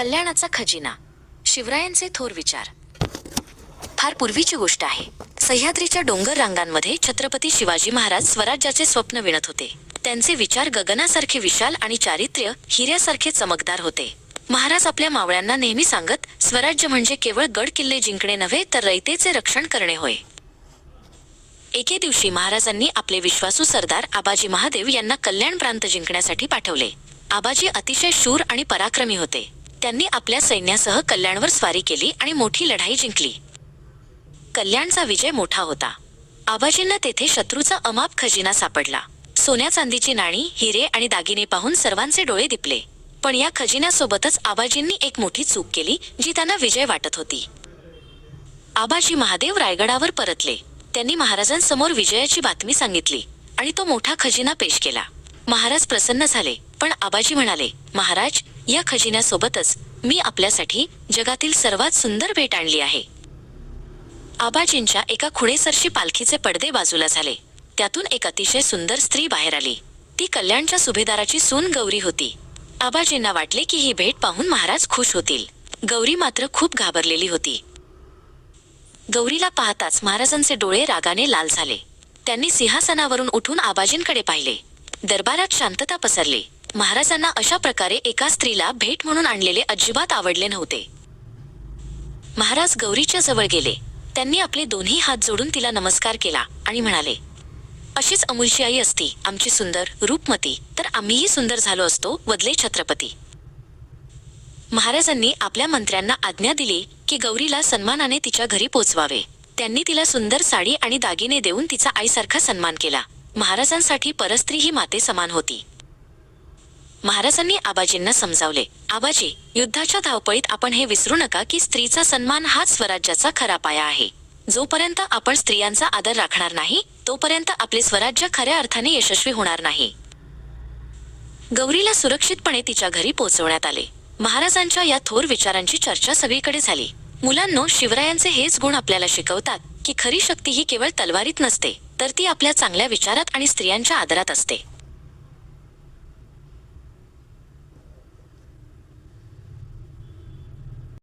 कल्याणाचा खजिना. शिवरायांचे थोर विचार. फार पूर्वीची गोष्ट आहे. सह्याद्रीच्या डोंगर रांगांमध्ये छत्रपती शिवाजी महाराज स्वराज्याचे स्वप्न विणत होते. त्यांचे विचार गगनासारखे विशाल आणि चारित्र्य हिऱ्यासारखे चमकदार होते. महाराज आपल्या मावळ्यांना नेहमी सांगत, स्वराज्य म्हणजे केवळ गड किल्ले जिंकणे नव्हे तर रयतेचे रक्षण करणे होय. एके दिवशी महाराजांनी आपले विश्वासू सरदार आबाजी महादेव यांना कल्याण प्रांत जिंकण्यासाठी पाठवले. आबाजी अतिशय शूर आणि पराक्रमी होते. त्यांनी आपल्या सैन्यासह कल्याणवर स्वारी केली आणि मोठी लढाई जिंकली. कल्याणचा विजय मोठा होता. आबाजींना तेथे शत्रूचा अमाप खजिना सापडला. सोन्या चांदीची नाणी, हिरे आणि दागिने पाहून सर्वांचे डोळे दिपले. पण या खजिन्यासोबतच आबाजींनी एक मोठी चूक केली जी त्यांना विजय वाटत होती. आबाजी महादेव रायगडावर परतले. त्यांनी महाराजांसमोर विजयाची बातमी सांगितली आणि तो मोठा खजिना पेश केला. महाराज प्रसन्न झाले, पण आबाजी म्हणाले, महाराज, या खजिन्यासोबतच मी आपल्यासाठी जगातील सर्वात सुंदर भेट आणली आहे. आबाजींच्या एका खुणेसरशी पालखीचे पडदे बाजूला झाले. त्यातून एक अतिशय सुंदर स्त्री बाहेर आली. ती कल्याणच्या सुभेदाराची सून गौरी होती. आबाजींना वाटले की ही भेट पाहून महाराज खुश होतील. गौरी मात्र खूप घाबरलेली होती. गौरीला पाहताच महाराजांचे डोळे रागाने लाल झाले. त्यांनी सिंहासनावरून उठून आबाजींकडे पाहिले. दरबारात शांतता पसरली. महाराजांना अशा प्रकारे एका स्त्रीला भेट म्हणून आणलेले अजिबात आवडले नव्हते. महाराज गौरीच्या जवळ गेले. त्यांनी आपले दोन्ही हात जोडून तिला नमस्कार केला आणि म्हणाले, अशीच अमुलची आई असती आमची सुंदर, रूपमती, तर आम्हीही सुंदर झालो असतो, वदले छत्रपती. महाराजांनी आपल्या मंत्र्यांना आज्ञा दिली की गौरीला सन्मानाने तिच्या घरी पोचवावे. त्यांनी तिला सुंदर साडी आणि दागिने देऊन तिचा आईसारखा सन्मान केला. महाराजांसाठी परस्त्री ही माते समान होती. महाराजांनी आबाजींना समजावले, आबाजी, युद्धाच्या धावपळीत आपण हे विसरू नका की स्त्रीचा सन्मान हाच स्वराज्याचा खरा पाया आहे. जोपर्यंत आपण स्त्रियांचा आदर राखणार नाही, तोपर्यंत आपले स्वराज्य खऱ्या अर्थाने यशस्वी होणार नाही. गौरीला सुरक्षितपणे तिच्या घरी पोहोचवण्यात आले. महाराजांच्या या थोर विचारांची चर्चा सगळीकडे झाली. मुलांनो, शिवरायांचे हेच गुण आपल्याला शिकवतात की खरी शक्ती ही केवळ तलवारीत नसते, तर ती आपल्या चांगल्या विचारात आणि स्त्रियांच्या आदरात असते.